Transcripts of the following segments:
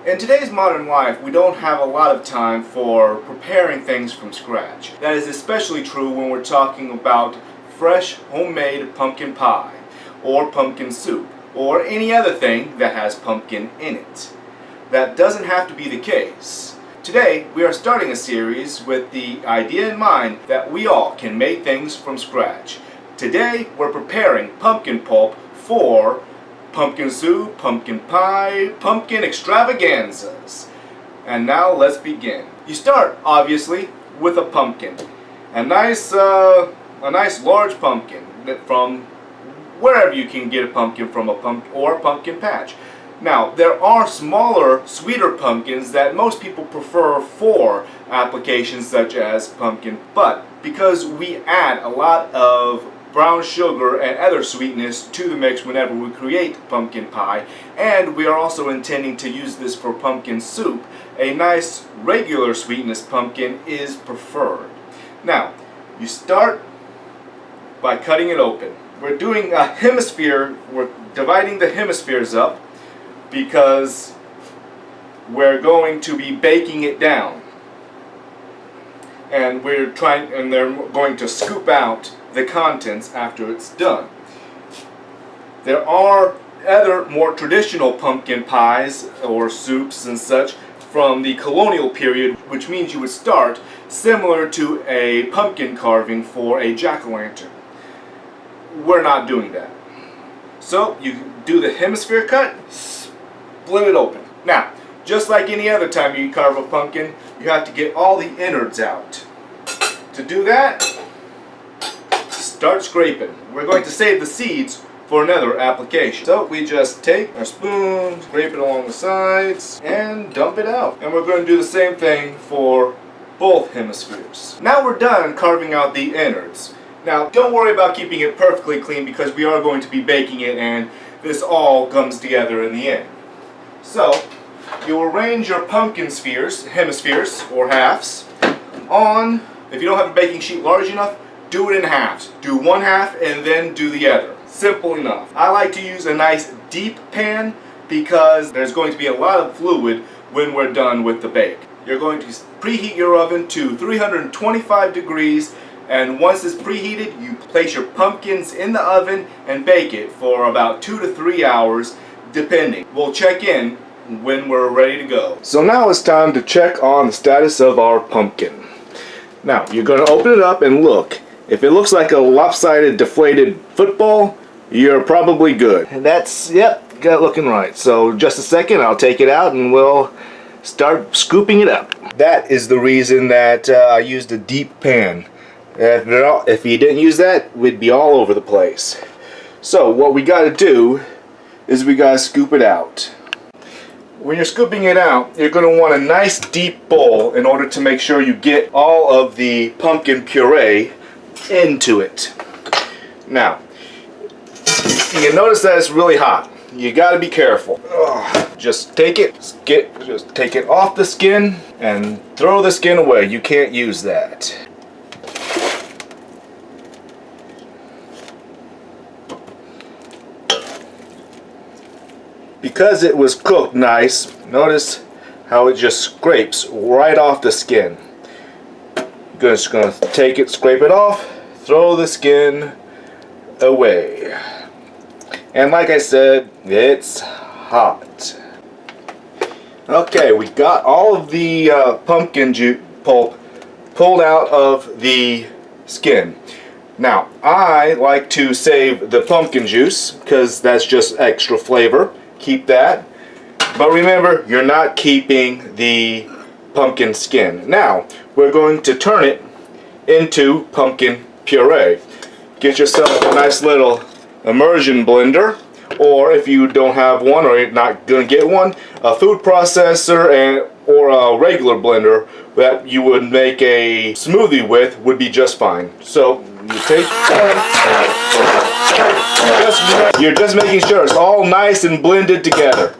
In today's modern life, we don't have a lot of time for preparing things from scratch. That is especially true when we're talking about fresh homemade pumpkin pie, or pumpkin soup, or any other thing that has pumpkin in it. That doesn't have to be the case. Today, we are starting a series with the idea in mind that we all can make things from scratch. Today, we're preparing pumpkin pulp for pumpkin soup, pumpkin pie, pumpkin extravaganzas. And now let's begin. You start, obviously, with a pumpkin. A nice large pumpkin from wherever you can get a pumpkin from, a pumpkin patch. Now, there are smaller, sweeter pumpkins that most people prefer for applications such as pumpkin, but because we add a lot of brown sugar and other sweetness to the mix whenever we create pumpkin pie, and we are also intending to use this for pumpkin soup, a nice regular sweetness pumpkin is preferred. Now, you start by cutting it open. We're doing a hemisphere, we're dividing the hemispheres up because we're going to be baking it down. And they're going to scoop out the contents after it's done. There are other more traditional pumpkin pies or soups and such from the colonial period, which means you would start similar to a pumpkin carving for a jack-o'-lantern. We're not doing that. So you do the hemisphere cut, split it open. Now, just like any other time you carve a pumpkin, you have to get all the innards out. To do that, start scraping. We're going to save the seeds for another application. So we just take our spoon, scrape it along the sides, and dump it out. And we're going to do the same thing for both hemispheres. Now we're done carving out the innards. Now don't worry about keeping it perfectly clean because we are going to be baking it and this all comes together in the end. So you arrange your pumpkin hemispheres or halves on, if you don't have a baking sheet large enough, do it in halves. Do one half and then do the other. Simple enough. I like to use a nice deep pan because there's going to be a lot of fluid when we're done with the bake. You're going to preheat your oven to 325 degrees, and once it's preheated, you place your pumpkins in the oven and bake it for about 2 to 3 hours depending. We'll check in when we're ready to go. So now it's time to check on the status of our pumpkin. Now, you're going to open it up and look. If it looks like a lopsided, deflated football, you're probably good. And that's, yep, got it looking right. So just a second, I'll take it out and we'll start scooping it up. That is the reason that I used a deep pan. If you didn't use that, we'd be all over the place. So what we got to do is we got to scoop it out. When you're scooping it out, you're going to want a nice deep bowl in order to make sure you get all of the pumpkin puree into it. Now, you can notice that it's really hot. You got to be careful. Just take it off the skin and throw the skin away. You can't use that. Because it was cooked nice, notice how it just scrapes right off the skin. Just gonna take it, scrape it off, throw the skin away. And like I said, it's hot. Okay, we got all of the pumpkin pulp pulled out of the skin. Now, I like to save the pumpkin juice because that's just extra flavor. Keep that. But remember, you're not keeping the pumpkin skin. Now, we're going to turn it into pumpkin puree. Get yourself a nice little immersion blender, or if you don't have one or you're not going to get one, a food processor or a regular blender that you would make a smoothie with would be just fine. So you take you're just making sure it's all nice and blended together.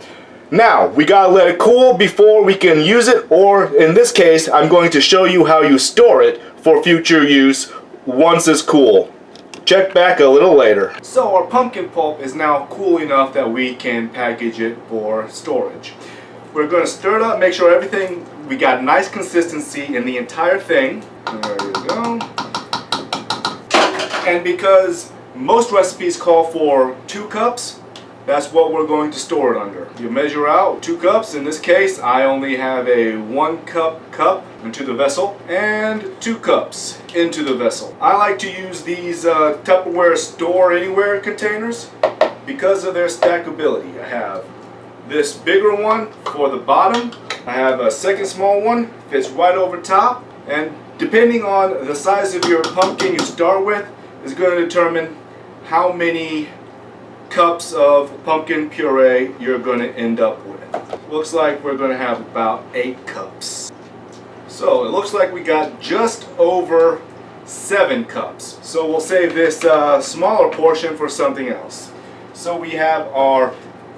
Now we gotta let it cool before we can use it, or in this case I'm going to show you how you store it for future use once it's cool. Check back a little later. So our pumpkin pulp is now cool enough that we can package it for storage. we're going to stir it up, make sure everything, we got nice consistency in the entire thing. There you go. And because most recipes call for 2 cups, that's what we're going to store it under. You measure out 2 cups. In this case, I only have a 1 cup into the vessel and 2 cups into the vessel. I like to use these Tupperware store anywhere containers because of their stackability. I have this bigger one for the bottom. I have a second small one, fits right over top, and depending on the size of your pumpkin you start with is going to determine how many cups of pumpkin puree you're going to end up with. Looks like we're going to have about 8 cups. So it looks like we got just over 7 cups. So we'll save this smaller portion for something else. So we have our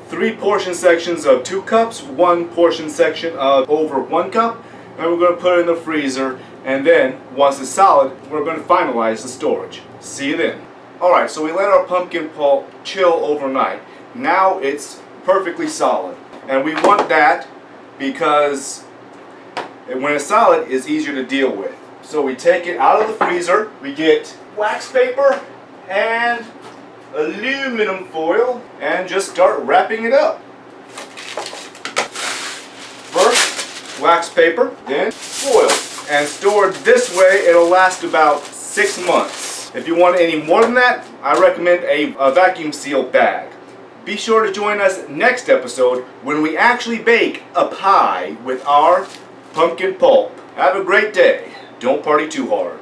3 portion sections of 2 cups, 1 portion section of over 1 cup, and we're going to put it in the freezer, and then once it's solid, we're going to finalize the storage. See you then. Alright, so we let our pumpkin pulp chill overnight. Now it's perfectly solid. And we want that because when it's solid, it's easier to deal with. So we take it out of the freezer, we get wax paper and aluminum foil and just start wrapping it up. First, wax paper, then foil. And stored this way, it'll last about 6 months. If you want any more than that, I recommend a vacuum sealed bag. Be sure to join us next episode when we actually bake a pie with our pumpkin pulp. Have a great day. Don't party too hard.